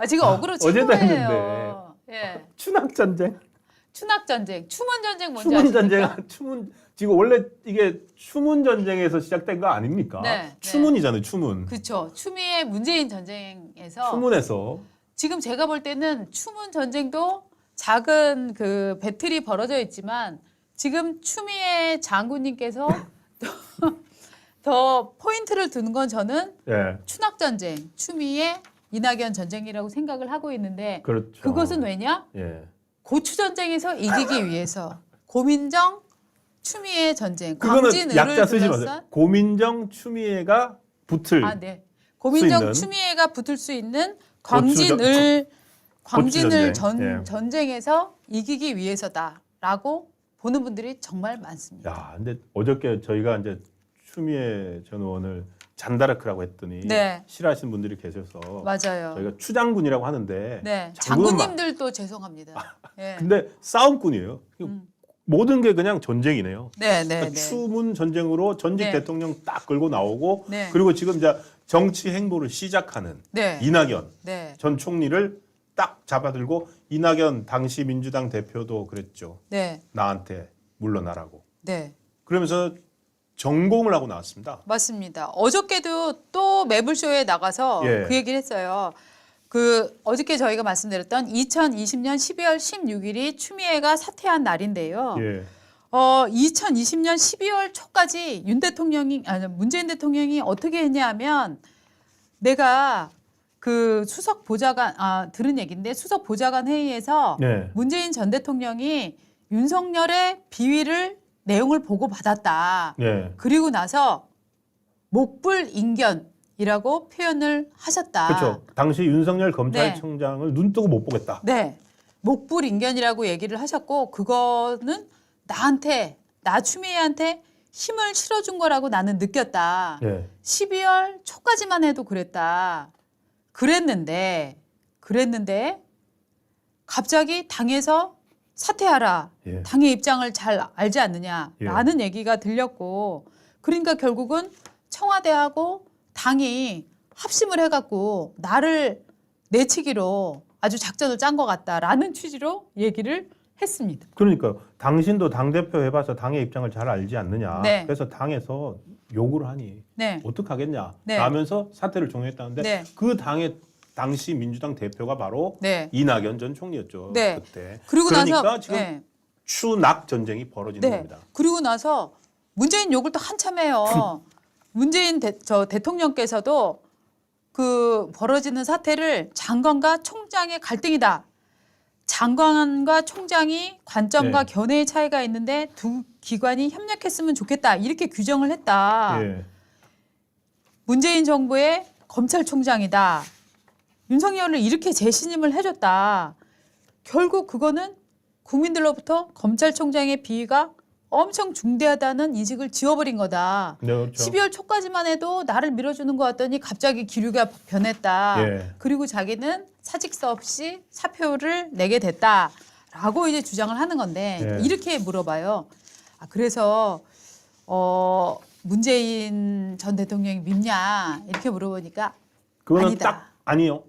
지금 어그로 어제도 최고예요. 예. 추낙 전쟁. 추낙 전쟁, 추문 전쟁 뭔지 추문 아십니까? 전쟁, 추문 지금 원래 이게 추문 전쟁에서 시작된 거 아닙니까? 네, 추문이잖아요, 추문. 그렇죠. 추미애 문재인 전쟁에서 추문에서 지금 제가 볼 때는 추문 전쟁도 작은 그 배틀이 벌어져 있지만 지금 추미애 장군님께서 더 포인트를 두는 건 저는 예, 추낙 전쟁, 추미애 이낙연 전쟁이라고 생각을 하고 있는데 그렇죠. 그것은 왜냐? 예. 고추 전쟁에서 이기기 위해서 고민정 추미애 전쟁, 그거는 광진을을 약자 쓰지 둘러싼 마세요. 고민정 추미애가 붙을 네. 고민정 있는 추미애가 붙을 수 있는 고추 광진을 전쟁. 예. 전쟁에서 이기기 위해서다라고 보는 분들이 정말 많습니다. 야, 근데 어저께 저희가 이제 추미애 전 의원을 잔다르크라고 했더니 네. 싫어하시는 분들이 계셔서 맞아요. 저희가 추장군이라고 하는데 네, 장군은 장군님들도 죄송합니다. 예. 근데 싸움꾼이에요. 음. 모든 게 그냥 전쟁이네요. 네, 네, 그러니까 네. 추문 전쟁으로 전직 네. 대통령 딱 끌고 나오고 네. 그리고 지금 이제 정치 행보를 시작하는 네. 이낙연 네. 전 총리를 딱 잡아들고 이낙연 당시 민주당 대표도 그랬죠. 네. 나한테 물러나라고. 네. 그러면서 전공을 하고 나왔습니다. 맞습니다. 어저께도 또 매불쇼에 나가서 예. 그 얘기를 했어요. 그 어저께 저희가 말씀드렸던 2020년 12월 16일이 추미애가 사퇴한 날인데요. 예. 2020년 12월 초까지 문재인 대통령이 어떻게 했냐면 내가 그 수석 보좌관 들은 얘기인데 수석 보좌관 회의에서 네. 문재인 전 대통령이 윤석열의 비위를 내용을 보고 받았다. 예. 그리고 나서 목불인견이라고 표현을 하셨다. 그렇죠. 당시 윤석열 검찰총장을 눈 뜨고 못 보겠다. 네. 목불인견이라고 얘기를 하셨고 그거는 나 추미애한테 힘을 실어준 거라고 나는 느꼈다. 예. 12월 초까지만 해도 그랬다. 그랬는데 갑자기 당에서 사퇴하라. 예. 당의 입장을 잘 알지 않느냐라는 얘기가 들렸고 그러니까 결국은 청와대하고 당이 합심을 해갖고 나를 내치기로 아주 작전을 짠 것 같다라는 취지로 얘기를 했습니다. 그러니까 당신도 당대표 해봐서 당의 입장을 잘 알지 않느냐. 네. 그래서 당에서 요구를 하니 네. 어떡하겠냐 네. 라면서 사퇴를 종용했다는데 네. 그 당의 당시 민주당 대표가 바로 네. 이낙연 전 총리였죠. 네. 그때. 그리고 그러니까 나서 지금 네. 추낙 전쟁이 벌어지는 네. 겁니다. 그리고 나서 문재인 욕을 또 한참 해요. 문재인 대통령께서도 그 벌어지는 사태를 장관과 총장의 갈등이다. 장관과 총장이 관점과 네. 견해의 차이가 있는데 두 기관이 협력했으면 좋겠다. 이렇게 규정을 했다. 예. 문재인 정부의 검찰총장이다. 윤석열을 이렇게 재신임을 해줬다. 결국 그거는 국민들로부터 검찰총장의 비위가 엄청 중대하다는 인식을 지워버린 거다. 네, 그렇죠. 12월 초까지만 해도 나를 밀어주는 것 같더니 갑자기 기류가 변했다. 예. 그리고 자기는 사직서 없이 사표를 내게 됐다라고 이제 주장을 하는 건데 예. 이렇게 물어봐요. 그래서 문재인 전 대통령이 밉냐 이렇게 물어보니까 그거는 아니다. 딱 아니요.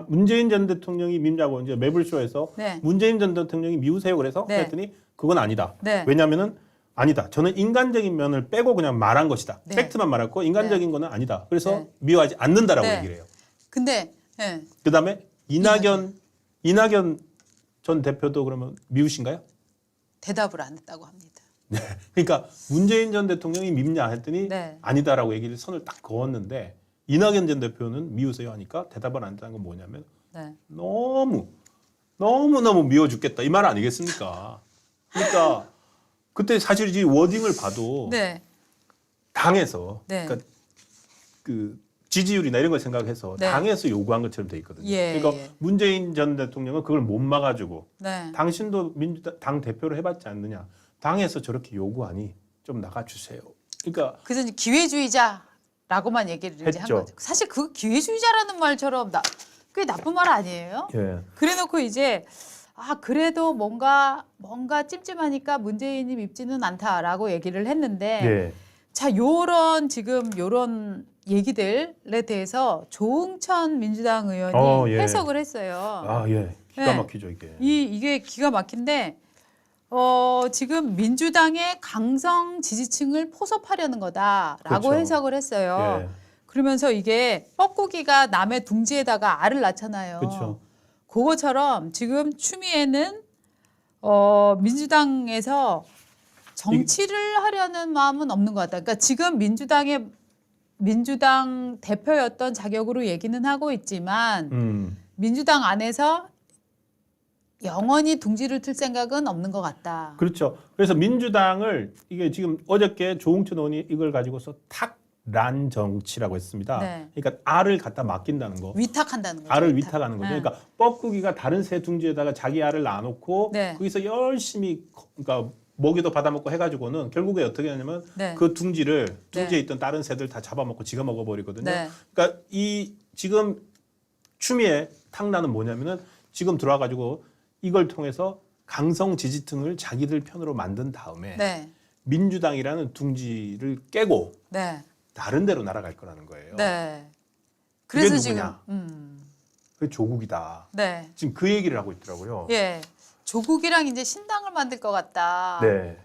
문재인 전 대통령이 밉냐고 이제 매불쇼에서 네. 문재인 전 대통령이 미우세요 그래서 네. 그랬더니 그건 아니다. 네. 왜냐하면은 아니다. 저는 인간적인 면을 빼고 그냥 말한 것이다. 네. 팩트만 말했고 인간적인 거는 아니다. 그래서 네. 미워하지 않는다라고 네. 얘기를 해요. 근데 네. 그다음에 이낙연 전 대표도 그러면 미우신가요? 대답을 안 했다고 합니다. 그러니까 문재인 전 대통령이 밉냐 했더니 네. 아니다라고 얘기를 선을 딱 그었는데 이낙연 전 대표는 미우세요 하니까 대답을 안 했다는 건 뭐냐면 네. 너무 미워 죽겠다 이 말 아니겠습니까? 그러니까 그때 사실 이 워딩을 봐도 네. 당에서 네. 그러니까 그 지지율이나 이런 걸 생각해서 네. 당에서 요구한 것처럼 돼 있거든요. 예, 그러니까 예. 문재인 전 대통령은 그걸 못 막아주고 네. 당신도 민주당 대표를 해봤지 않느냐. 당에서 저렇게 요구하니 좀 나가주세요. 그러니까 그래서 이제 기회주의자라고만 얘기를 이제 한 했죠. 거죠. 사실 그 기회주의자라는 말처럼 꽤 나쁜 말 아니에요? 예. 그래놓고 이제 그래도 뭔가 찜찜하니까 문재인이 밉지는 않다라고 얘기를 했는데 예. 자 요런 얘기들에 대해서 조응천 민주당 의원이 예. 해석을 했어요. 아, 예. 기가 네. 막히죠, 이게. 이게 기가 막힌데 지금 민주당의 강성 지지층을 포섭하려는 거다라고 그렇죠. 해석을 했어요. 예. 그러면서 이게 뻐꾸기가 남의 둥지에다가 알을 낳잖아요. 그렇죠. 그거처럼 지금 추미애는 민주당에서 정치를 하려는 마음은 없는 것 같다. 그러니까 지금 민주당 대표였던 자격으로 얘기는 하고 있지만 민주당 안에서 영원히 둥지를 틀 생각은 없는 것 같다. 그렇죠. 그래서 민주당을 이게 지금 어저께 조응천 의원이 이걸 가지고서 탁란 정치라고 했습니다. 네. 그러니까 알을 갖다 맡긴다는 거. 위탁한다는 거죠. 알을 위탁하는 거죠. 네. 그러니까 뻐꾸기가 다른 새 둥지에다가 자기 알을 놔놓고 네. 거기서 열심히 그러니까 먹이도 받아먹고 해가지고는 결국에 어떻게 하냐면 네. 그 둥지에 네. 있던 다른 새들 다 잡아먹고 지가 먹어버리거든요. 네. 그러니까 이 지금 추미애 탁란은 뭐냐면은 지금 들어와가지고 이걸 통해서 강성 지지층을 자기들 편으로 만든 다음에 네. 민주당이라는 둥지를 깨고 네. 다른 데로 날아갈 거라는 거예요. 네. 그게 그래서 지금 누구냐? 그게 조국이다. 네. 지금 그 얘기를 하고 있더라고요. 예. 조국이랑 이제 신당을 만들 것 같다. 네.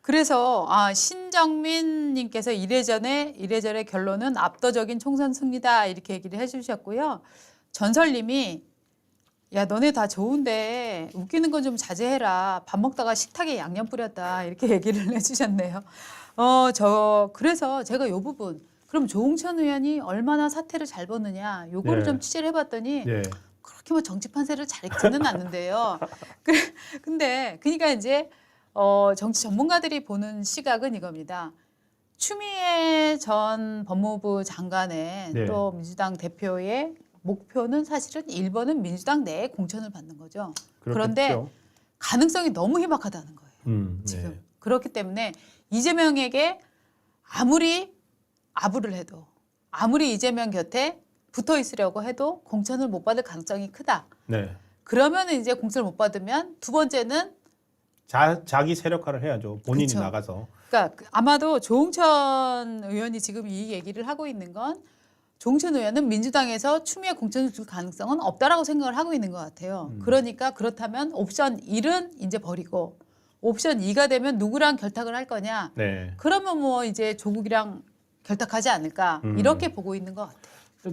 그래서 신정민 님께서 이래저래 결론은 압도적인 총선 승리다 이렇게 얘기를 해주셨고요. 전설 님이 야 너네 다 좋은데 웃기는 건 좀 자제해라. 밥 먹다가 식탁에 양념 뿌렸다 이렇게 얘기를 해주셨네요. 그래서 제가 요 부분 그럼 조응천 의원이 얼마나 사태를 잘 보느냐 요거를 네. 좀 취재를 해봤더니 네. 그렇게 뭐 정치 판세를 잘 읽지는 않는데요. 근데 그러니까 이제 정치 전문가들이 보는 시각은 이겁니다. 추미애 전 법무부 장관의 네. 또 민주당 대표의 목표는 사실은 1번은 민주당 내에 공천을 받는 거죠. 그런데 그렇겠죠. 가능성이 너무 희박하다는 거예요. 지금. 네. 그렇기 때문에 이재명에게 아무리 아부를 해도 아무리 이재명 곁에 붙어 있으려고 해도 공천을 못 받을 가능성이 크다. 네. 그러면 이제 공천을 못 받으면 두 번째는 자기 세력화를 해야죠. 본인이 그쵸. 나가서. 그러니까 아마도 조응천 의원이 지금 이 얘기를 하고 있는 건 조응천 의원은 민주당에서 추미애 공천을 줄 가능성은 없다라고 생각을 하고 있는 것 같아요. 그러니까 그렇다면 옵션 1은 이제 버리고 옵션 2가 되면 누구랑 결탁을 할 거냐. 네. 그러면 뭐 이제 조국이랑 결탁하지 않을까 이렇게 보고 있는 것 같아요.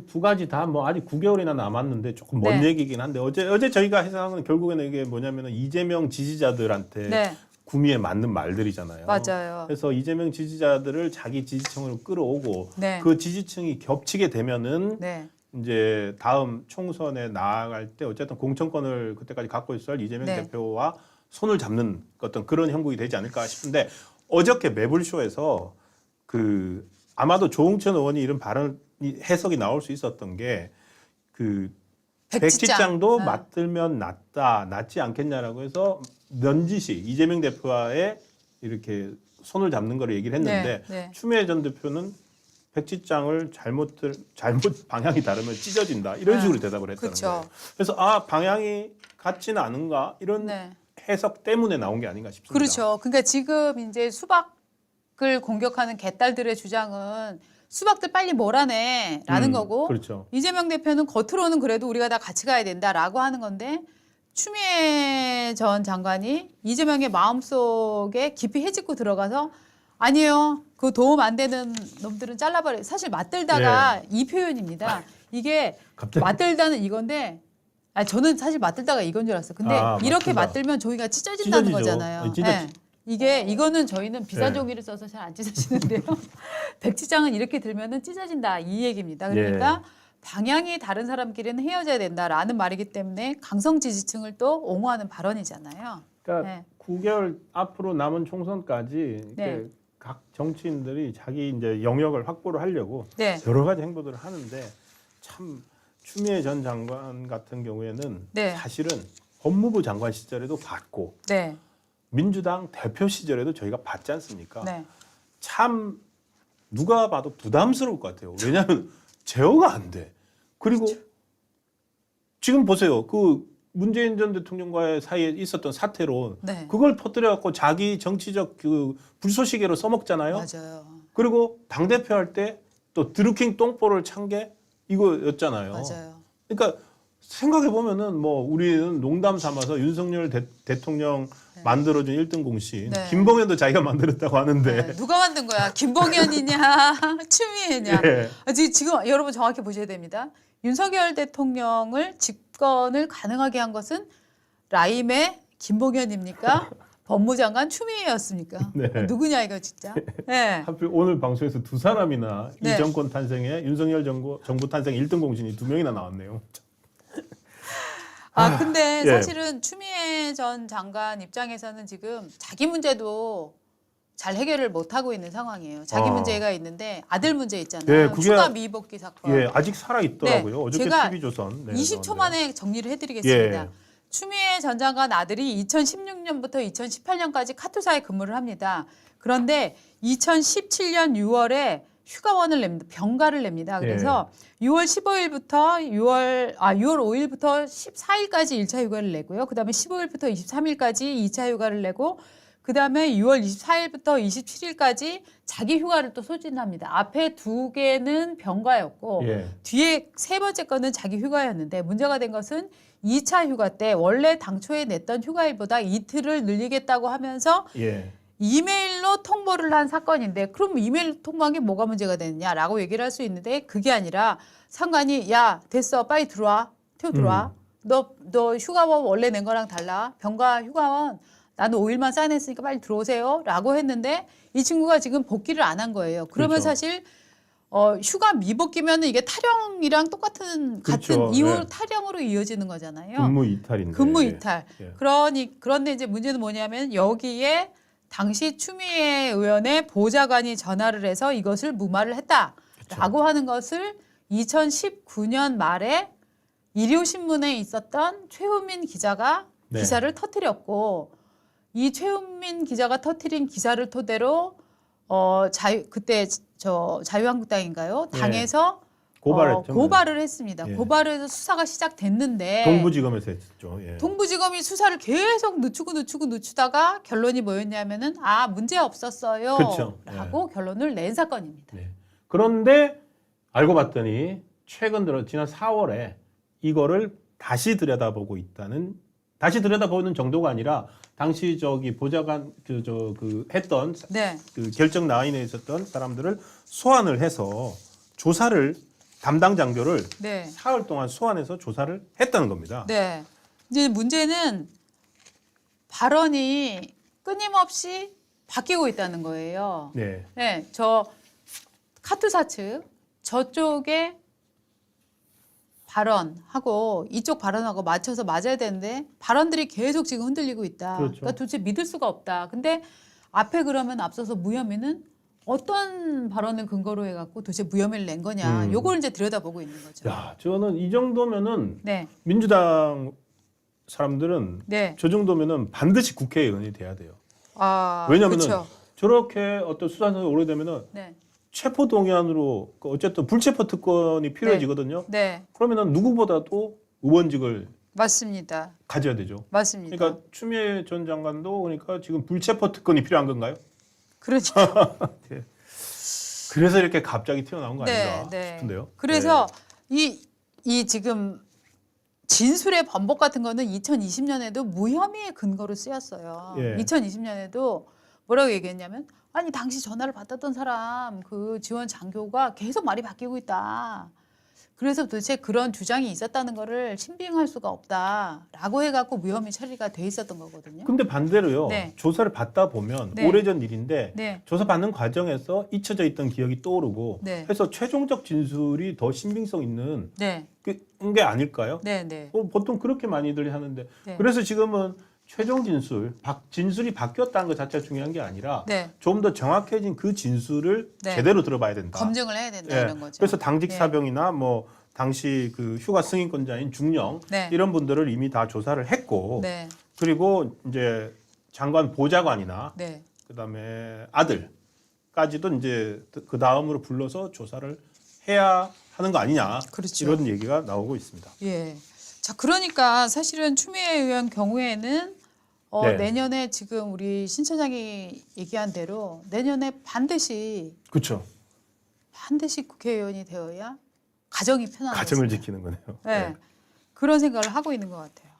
두 가지 다 뭐 아직 9개월이나 남았는데 조금 먼 네. 얘기긴 한데 어제 저희가 해석한 건 결국에는 이게 뭐냐면은 이재명 지지자들한테 네, 구미에 맞는 말들이잖아요. 맞아요. 그래서 이재명 지지자들을 자기 지지층으로 끌어오고 네. 그 지지층이 겹치게 되면은 네, 이제 다음 총선에 나아갈 때 어쨌든 공천권을 그때까지 갖고 있어야 할 이재명 네. 대표와 손을 잡는 어떤 그런 형국이 되지 않을까 싶은데 어저께 매불쇼에서 그 아마도 조응천 의원이 이런 발언 해석이 나올 수 있었던 게 그 백지장도 네. 맞들면 낫지 않겠냐라고 해서 넌지시 이재명 대표와의 이렇게 손을 잡는 걸 얘기를 했는데 네, 네. 추미애 전 대표는 백지장을 잘못 방향이 다르면 찢어진다 이런 네. 식으로 대답을 했다는 그쵸. 거예요. 그래서 방향이 같지는 않은가 이런 네. 해석 때문에 나온 게 아닌가 싶습니다. 그렇죠. 그러니까 지금 이제 수박을 공격하는 개딸들의 주장은 수박들 빨리 몰아내라는 거고 그렇죠. 이재명 대표는 겉으로는 그래도 우리가 다 같이 가야 된다라고 하는 건데 추미애 전 장관이 이재명의 마음속에 깊이 헤집고 들어가서 아니에요. 그 도움 안 되는 놈들은 잘라버려. 사실 맞들다가 이 표현입니다. 이게 갑자기 맞들다는 이건데 저는 사실 맞들다가 이건 줄 알았어요. 근데 이렇게 맞들다. 맞들면 종이가 찢어진다는 찢어지죠. 거잖아요. 진짜 이거는 저희는 비싼 네. 종이를 써서 잘 안 찢어지는데요. 백지장은 이렇게 들면은 찢어진다 이 얘기입니다. 그러니까 방향이 다른 사람끼리는 헤어져야 된다라는 말이기 때문에 강성 지지층을 또 옹호하는 발언이잖아요. 그러니까 네. 9개월 앞으로 남은 총선까지 네. 이렇게 각 정치인들이 자기 이제 영역을 확보를 하려고 네. 여러 가지 행보들을 하는데 참 추미애 전 장관 같은 경우에는 네. 사실은 법무부 장관 시절에도 받고 네. 민주당 대표 시절에도 저희가 받지 않습니까? 네. 참 누가 봐도 부담스러울 것 같아요. 왜냐하면 제어가 안 돼. 그리고 지금 보세요. 그 문재인 전 대통령과의 사이에 있었던 사태로 네. 그걸 퍼뜨려갖고 자기 정치적 그 불쏘시개로 써먹잖아요. 맞아요. 그리고 당대표 할 때 또 드루킹 똥볼을 찬 게 이거였잖아요. 맞아요. 그러니까 생각해 보면은 뭐 우리는 농담 삼아서 윤석열 대통령 만들어준 1등 공신 네. 김봉현도 자기가 만들었다고 하는데 네, 누가 만든 거야? 김봉현이냐, 추미애냐? 예. 지금 여러분 정확히 보셔야 됩니다. 윤석열 대통령을 집권을 가능하게 한 것은 라임의 김봉현입니까? 법무장관 추미애였습니까? 네. 누구냐 이거 진짜. 네. 하필 오늘 방송에서 두 사람이나 네. 이 정권 탄생에 윤석열 정부 탄생 1등 공신이 2명이나 나왔네요. 근데 예. 사실은 추미애 전 장관 입장에서는 지금 자기 문제도 잘 해결을 못 하고 있는 상황이에요. 자기 문제가 있는데 아들 문제 있잖아요. 예, 그게- 추가 미복귀 사건. 예, 아직 살아 있더라고요. 네, 어저께 제가 TV조선. 20초 만에 정리를 해드리겠습니다. 예. 추미애 전 장관 아들이 2016년부터 2018년까지 카투사에 근무를 합니다. 그런데 2017년 6월에 휴가원을 냅니다. 병가를 냅니다. 그래서 6월 15일부터 6월 5일부터 14일까지 1차 휴가를 내고요. 그다음에 15일부터 23일까지 2차 휴가를 내고 그다음에 6월 24일부터 27일까지 자기 휴가를 또 소진합니다. 앞에 두 개는 병가였고 예. 뒤에 세 번째 거는 자기 휴가였는데 문제가 된 것은 2차 휴가 때 원래 당초에 냈던 휴가일보다 이틀을 늘리겠다고 하면서 예. 이메일로 통보를 한 사건인데 그럼 이메일 통보한 게 뭐가 문제가 되느냐라고 얘기를 할 수 있는데 그게 아니라 상관이 야 됐어 빨리 들어와 튀어 들어와 너 휴가원 원래 낸 거랑 달라 병가 휴가원 나는 5일만 쌓아냈으니까 빨리 들어오세요 라고 했는데 이 친구가 지금 복귀를 안 한 거예요. 그러면 그렇죠. 사실 휴가 미복귀면은 이게 탈영이랑 똑같은 그렇죠. 같은 이후 네. 탈영으로 이어지는 거잖아요. 근무 이탈인데. 근무 이탈. 예. 그런데 이제 문제는 뭐냐면 여기에 당시 추미애 의원의 보좌관이 전화를 해서 이것을 무마를 했다라고 하는 것을 2019년 말에 일요신문에 있었던 최우민 기자가 네. 기사를 터뜨렸고 이 최우민 기자가 터뜨린 기사를 토대로 그때 자유한국당인가요? 네. 당에서 고발했죠. 고발을 했습니다. 예. 고발을 해서 수사가 시작됐는데 동부지검에서 했죠. 예. 동부지검이 수사를 계속 늦추다가 결론이 뭐였냐면은 문제 없었어요. 그렇죠. 라고 결론을 낸 사건입니다. 네. 그런데 알고 봤더니 최근 들어 지난 4월에 이거를 다시 들여다보는 정도가 아니라 당시 보좌관 했던 네. 그 결정 라인에 있었던 사람들을 소환을 해서 조사를 담당 장교를 네. 사흘 동안 소환해서 조사를 했다는 겁니다. 네. 이제 문제는 발언이 끊임없이 바뀌고 있다는 거예요. 네. 네, 저 카투사 측 저쪽에 발언하고 이쪽 발언하고 맞춰서 맞아야 되는데 발언들이 계속 지금 흔들리고 있다. 그렇죠. 그러니까 도대체 믿을 수가 없다. 근데 앞에 그러면 앞서서 무혐의는 어떤 발언을 근거로 해갖고 도대체 무혐의를 낸 거냐. 요걸 이제 들여다보고 있는 거죠. 야, 저는 이 정도면은 네, 민주당 사람들은 네. 저 정도면은 반드시 국회의원이 돼야 돼요. 왜냐면은 그렇죠. 저렇게 어떤 수사선이 오래되면은 네, 체포동의안으로 어쨌든 불체포 특권이 필요해지거든요. 네, 그러면은 누구보다도 의원직을 맞습니다. 가져야 되죠. 맞습니다. 그러니까 추미애 전 장관도 그러니까 지금 불체포 특권이 필요한 건가요? 그렇죠. 그래서 이렇게 갑자기 튀어나온 거 아닌가 싶은데요. 그래서 이 지금 진술의 번복 같은 거는 2020년에도 무혐의의 근거로 쓰였어요. 예. 2020년에도 뭐라고 얘기했냐면 아니 당시 전화를 받았던 사람 그 지원 장교가 계속 말이 바뀌고 있다. 그래서 도대체 그런 주장이 있었다는 거를 신빙할 수가 없다라고 해갖고 무혐의 처리가 돼 있었던 거거든요. 근데 반대로요. 네. 조사를 받다 보면 네. 오래전 일인데 네. 조사 받는 과정에서 잊혀져 있던 기억이 떠오르고 네. 해서 최종적 진술이 더 신빙성 있는 네, 게 아닐까요? 네, 네. 보통 그렇게 많이들 하는데 네. 그래서 지금은 최종 진술이 바뀌었다는 것 자체가 중요한 게 아니라 네. 좀 더 정확해진 그 진술을 네. 제대로 들어봐야 된다. 검증을 해야 된다 예. 이런 거죠. 그래서 당직 네. 사병이나 뭐 당시 그 휴가 승인권자인 중령 네. 이런 분들을 이미 다 조사를 했고 네, 그리고 이제 장관 보좌관이나 네. 그다음에 아들까지도 이제 그 다음으로 불러서 조사를 해야 하는 거 아니냐 그렇죠. 이런 얘기가 나오고 있습니다. 예. 자, 그러니까 사실은 추미애 의원 경우에는 네. 내년에 지금 우리 신 차장이 얘기한 대로 내년에 반드시 반드시 국회의원이 되어야 가정이 편안해요. 가정을 지키는 거네요. 네. 그런 생각을 하고 있는 것 같아요.